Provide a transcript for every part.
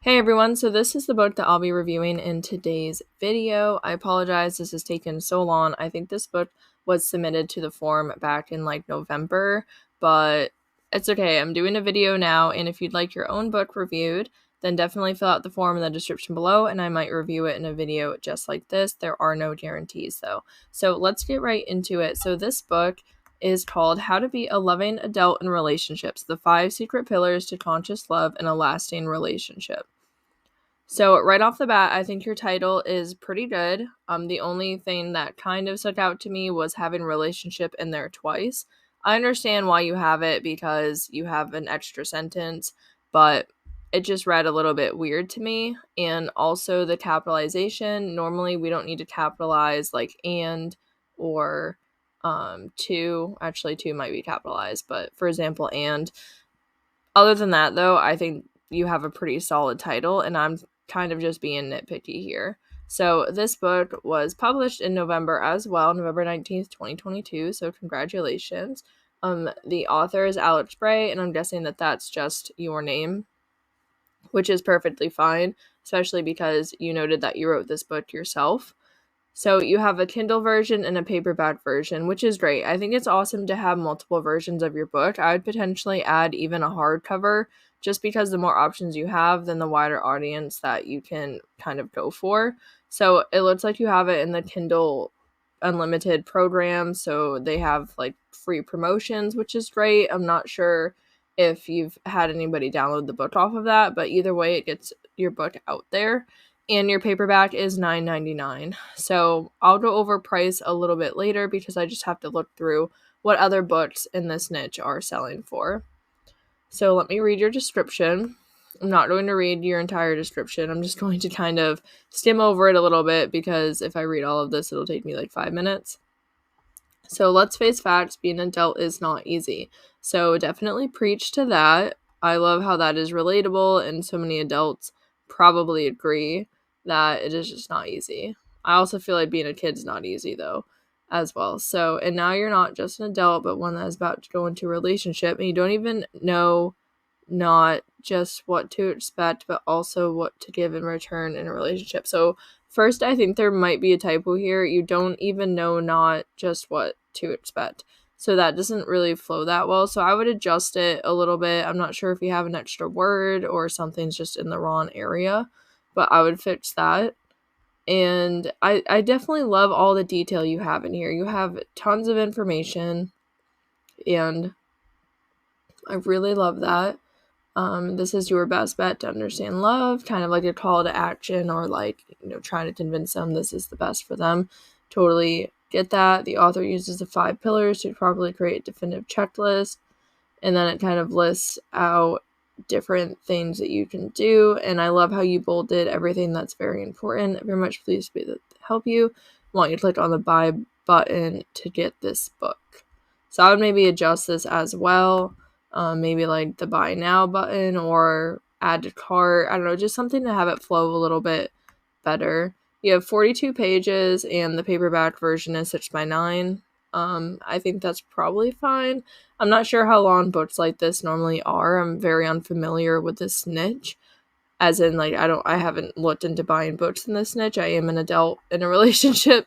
Hey everyone, so this is the book that I'll be reviewing in today's video. I apologize, this has taken so long. I think this book was submitted to the forum back in November, but it's okay. I'm doing a video now, and if you'd like your own book reviewed, then definitely fill out the form in the description below, and I might review it in a video just like this. There are no guarantees though. So let's get right into it. So this book is called How to Be a Loving Adult in Relationships, the 5 Secret Pillars to Conscious Love and a Lasting Relationship. So right off the bat, I think your title is pretty good. The only thing that kind of stuck out to me was having relationship in there twice. I understand why you have it because you have an extra sentence, but it just read a little bit weird to me. And also the capitalization. Normally we don't need to capitalize like and or to. Actually, to might be capitalized, but for example, and. Other than that, though, I think you have a pretty solid title, and I'm kind of just being nitpicky here. So this book was published in November as well, November 19th, 2022, so congratulations. The author is Alex Bray, and I'm guessing that that's just your name, which is perfectly fine, especially because you noted that you wrote this book yourself. So you have a Kindle version and a paperback version, which is great. I think it's awesome to have multiple versions of your book. I would potentially add even a hardcover just because the more options you have, then the wider audience that you can kind of go for. So it looks like you have it in the Kindle Unlimited program. So they have free promotions, which is great. I'm not sure if you've had anybody download the book off of that, but either way, it gets your book out there. And your paperback is $9.99. So I'll go over price a little bit later because I just have to look through what other books in this niche are selling for. So let me read your description. I'm not going to read your entire description. I'm just going to kind of skim over it a little bit because if I read all of this, it'll take me 5 minutes. So let's face facts, being an adult is not easy. So definitely preach to that. I love how that is relatable, and so many adults probably agree that it is just not easy. I also feel like being a kid's not easy though as well. So, and now you're not just an adult, but one that is about to go into a relationship, and you don't even know not just what to expect, but also what to give in return in a relationship. So first, I think there might be a typo here. You don't even know not just what to expect. So that doesn't really flow that well. So I would adjust it a little bit. I'm not sure if you have an extra word or something's just in the wrong area, but I would fix that. And I definitely love all the detail you have in here. You have tons of information, and I really love that. This is your best bet to understand love, kind of like a call to action or trying to convince them this is the best for them. Totally get that. The author uses the 5 pillars to properly create a definitive checklist, and then it kind of lists out different things that you can do. And I love how you bolded everything that's very important. Very much pleased to be able to help you. I want you to click on the buy button to get this book. So I would maybe adjust this as well. Maybe the buy now button or add to cart. I don't know, just something to have it flow a little bit better. You have 42 pages and the paperback version is 6x9. I think that's probably fine. I'm not sure how long books like this normally are. I'm very unfamiliar with this niche. As in, I haven't looked into buying books in this niche. I am an adult in a relationship,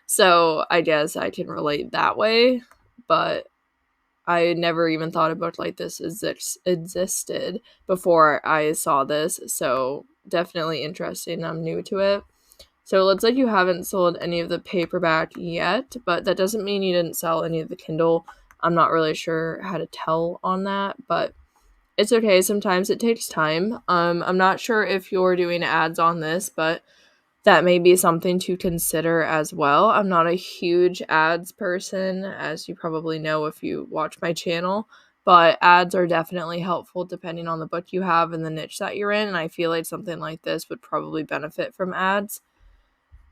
so I guess I can relate that way. But I never even thought a book like this existed before I saw this, so definitely interesting. I'm new to it. So it looks like you haven't sold any of the paperback yet, but that doesn't mean you didn't sell any of the Kindle. I'm not really sure how to tell on that, but it's okay. Sometimes it takes time. I'm not sure if you're doing ads on this, but that may be something to consider as well. I'm not a huge ads person, as you probably know if you watch my channel, but ads are definitely helpful depending on the book you have and the niche that you're in, and I feel like something like this would probably benefit from ads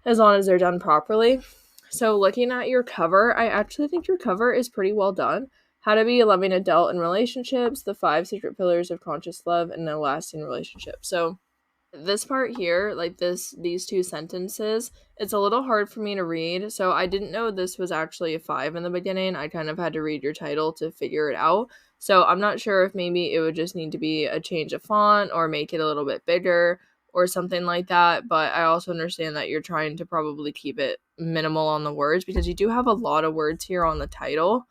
as long as they're done properly. So looking at your cover, I actually think your cover is pretty well done. How to Be a Loving Adult in Relationships, the 5 Secret Pillars of Conscious Love and a Lasting Relationship. So this part here, like these two sentences, it's a little hard for me to read. So I didn't know this was actually a 5 in the beginning. I kind of had to read your title to figure it out. So I'm not sure if maybe it would just need to be a change of font or make it a little bit bigger or something like that. But I also understand that you're trying to probably keep it minimal on the words because you do have a lot of words here on the title.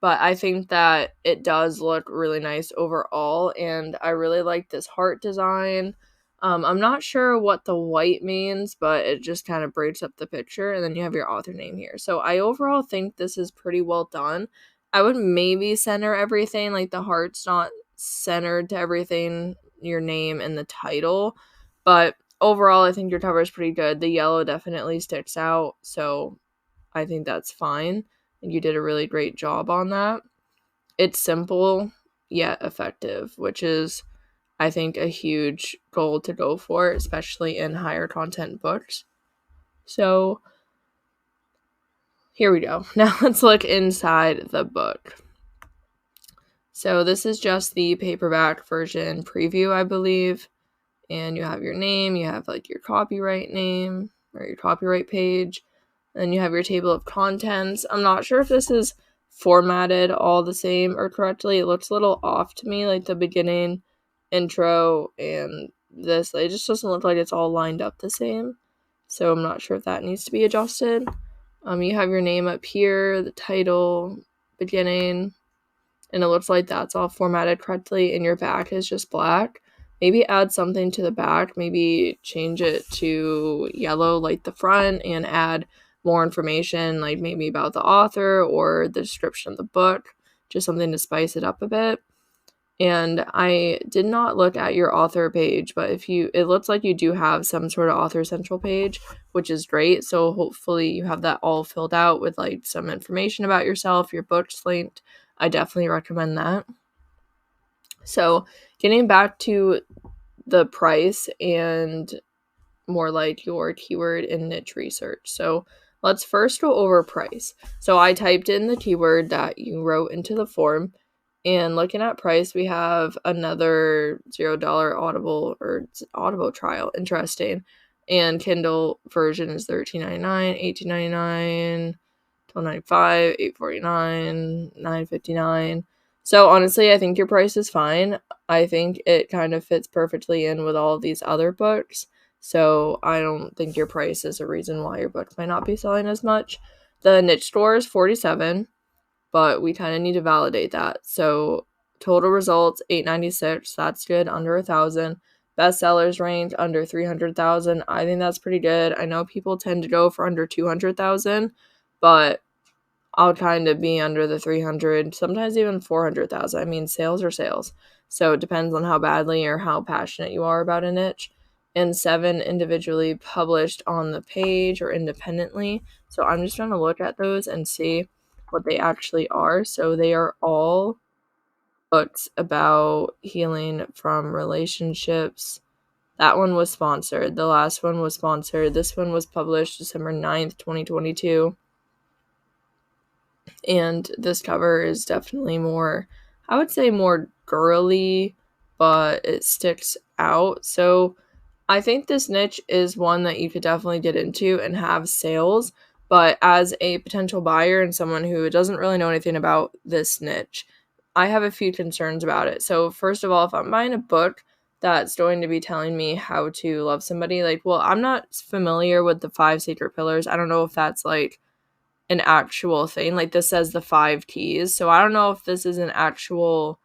But I think that it does look really nice overall, and I really like this heart design. I'm not sure what the white means, but it just kind of breaks up the picture, and then you have your author name here. So I overall think this is pretty well done. I would maybe center everything, like the heart's not centered to everything, your name and the title, but overall I think your cover is pretty good. The yellow definitely sticks out, so I think that's fine. And you did a really great job on that. It's simple yet effective, which is, I think, a huge goal to go for, especially in higher content books. So here we go. Now let's look inside the book. So this is just the paperback version preview, I believe. And you have your name, you have like your copyright name or your copyright page. Then you have your table of contents. I'm not sure if this is formatted all the same or correctly. It looks a little off to me, like the beginning, intro, and this. It just doesn't look like it's all lined up the same. So I'm not sure if that needs to be adjusted. You have your name up here, the title, beginning, and it looks like that's all formatted correctly, and your back is just black. Maybe add something to the back, maybe change it to yellow like the front and add more information, like maybe about the author or the description of the book, just something to spice it up a bit. And I did not look at your author page, but it looks like you do have some sort of author central page, which is great. So hopefully you have that all filled out with like some information about yourself, your books linked. I definitely recommend that. So getting back to the price and more like your keyword and niche research. So let's first go over price. So I typed in the keyword that you wrote into the form, and looking at price, we have another $0 Audible trial. Interesting. And Kindle version is $13.99, $18.99, $12.95, $8.49, $9.59. So honestly, I think your price is fine. I think it kind of fits perfectly in with all of these other books. So I don't think your price is a reason why your book might not be selling as much. The niche score is 47, but we kind of need to validate that. So total results 896. That's good, under 1,000. Bestsellers rank under 300,000. I think that's pretty good. I know people tend to go for under 200,000, but I'll kind of be under the 300, sometimes even 400,000. I mean, sales are sales. So it depends on how badly or how passionate you are about a niche. And 7 individually published on the page or independently. So I'm just trying to look at those and see what they actually are. So they are all books about healing from relationships. That one was sponsored. The last one was sponsored. This one was published December 9th, 2022. And this cover is definitely more, I would say more girly, but it sticks out. So I think this niche is one that you could definitely get into and have sales. But as a potential buyer and someone who doesn't really know anything about this niche, I have a few concerns about it. So first of all, if I'm buying a book that's going to be telling me how to love somebody, like, well, I'm not familiar with the 5 secret pillars. I don't know if that's like an actual thing. Like this says the 5 keys. So I don't know if this is an actual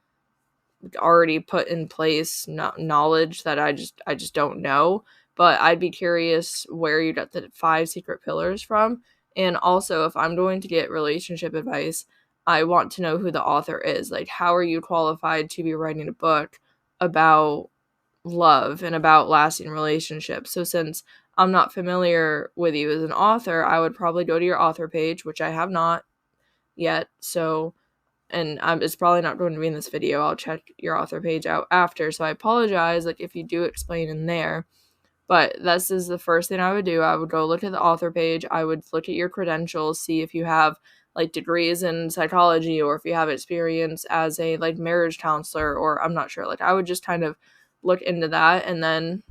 already put in place knowledge that I just don't know. But I'd be curious where you got the 5 secret pillars from. And also, if I'm going to get relationship advice, I want to know who the author is. Like, how are you qualified to be writing a book about love and about lasting relationships? So since I'm not familiar with you as an author, I would probably go to your author page, which I have not yet. So, and it's probably not going to be in this video. I'll check your author page out after. So I apologize, like if you do explain in there. But this is the first thing I would do. I would go look at the author page. I would look at your credentials, see if you have like degrees in psychology or if you have experience as a like marriage counselor, or I'm not sure. Like I would just kind of look into that, and then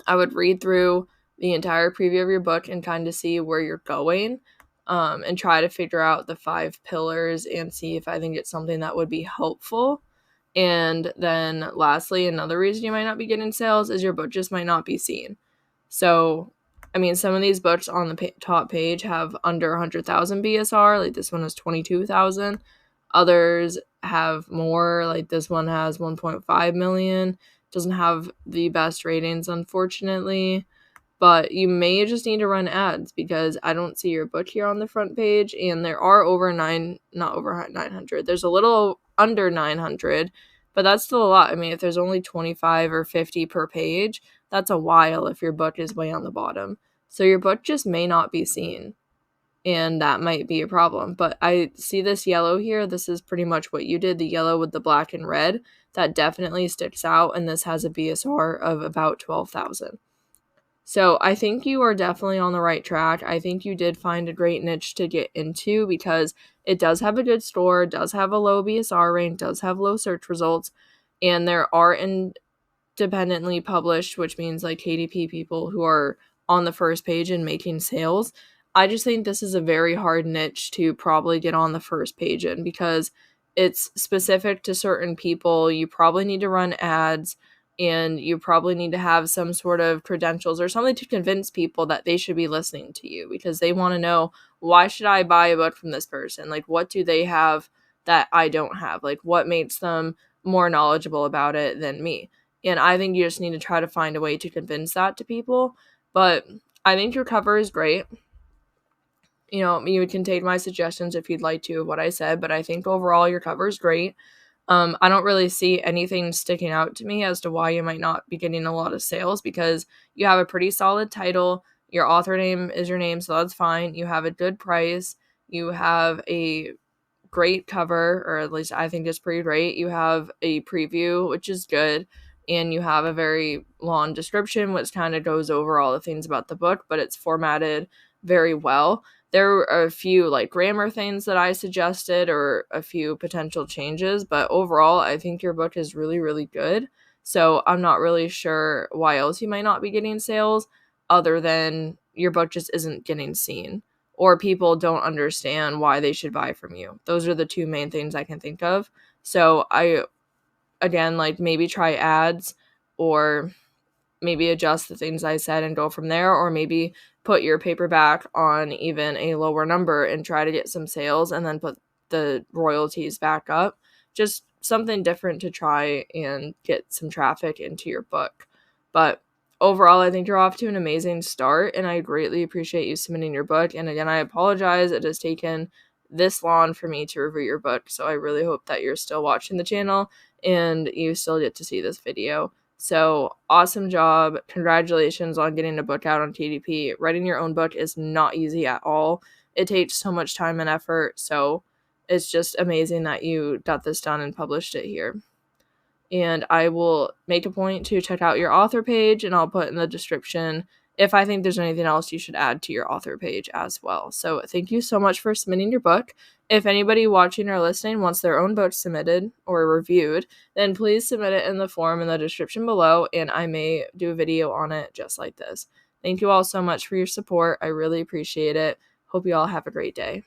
I would read through the entire preview of your book and kind of see where you're going, and try to figure out the 5 pillars and see if I think it's something that would be helpful. And then lastly, another reason you might not be getting sales is your book just might not be seen. So, I mean, some of these books on the top page have under 100,000 BSR, like this one has 22,000. Others have more, like this one has 1.5 million. Doesn't have the best ratings, unfortunately. But you may just need to run ads because I don't see your book here on the front page, and there are not over 900. There's a little under 900, but that's still a lot. I mean, if there's only 25 or 50 per page, that's a while if your book is way on the bottom. So your book just may not be seen, and that might be a problem. But I see this yellow here. This is pretty much what you did, the yellow with the black and red. That definitely sticks out, and this has a BSR of about 12,000. So I think you are definitely on the right track. I think you did find a great niche to get into because it does have a good score, does have a low BSR rank, does have low search results, and there are independently published, which means like KDP people who are on the first page and making sales. I just think this is a very hard niche to probably get on the first page in because it's specific to certain people. You probably need to run ads, and you probably need to have some sort of credentials or something to convince people that they should be listening to you because they want to know, why should I buy a book from this person? Like, what do they have that I don't have? Like, what makes them more knowledgeable about it than me? And I think you just need to try to find a way to convince that to people. But I think your cover is great. You know, you can take my suggestions if you'd like to of what I said, but I think overall your cover is great. I don't really see anything sticking out to me as to why you might not be getting a lot of sales because you have a pretty solid title. Your author name is your name, so that's fine. You have a good price. You have a great cover, or at least I think it's pretty great. You have a preview, which is good, and you have a very long description, which kind of goes over all the things about the book, but it's formatted very well. There are a few like grammar things that I suggested or a few potential changes, but overall, I think your book is really, really good. So I'm not really sure why else you might not be getting sales other than your book just isn't getting seen or people don't understand why they should buy from you. Those are the two main things I can think of. So I, again, like maybe try ads or maybe adjust the things I said and go from there, or maybe put your paperback on even a lower number and try to get some sales and then put the royalties back up. Just something different to try and get some traffic into your book. But overall, I think you're off to an amazing start, and I greatly appreciate you submitting your book. And again, I apologize it has taken this long for me to review your book, so I really hope that you're still watching the channel and you still get to see this video. So awesome job. Congratulations on getting a book out on KDP. Writing your own book is not easy at all. It takes so much time and effort. So it's just amazing that you got this done and published it here. And I will make a point to check out your author page, and I'll put in the description if I think there's anything else you should add to your author page as well. So thank you so much for submitting your book. If anybody watching or listening wants their own book submitted or reviewed, then please submit it in the form in the description below, and I may do a video on it just like this. Thank you all so much for your support. I really appreciate it. Hope you all have a great day.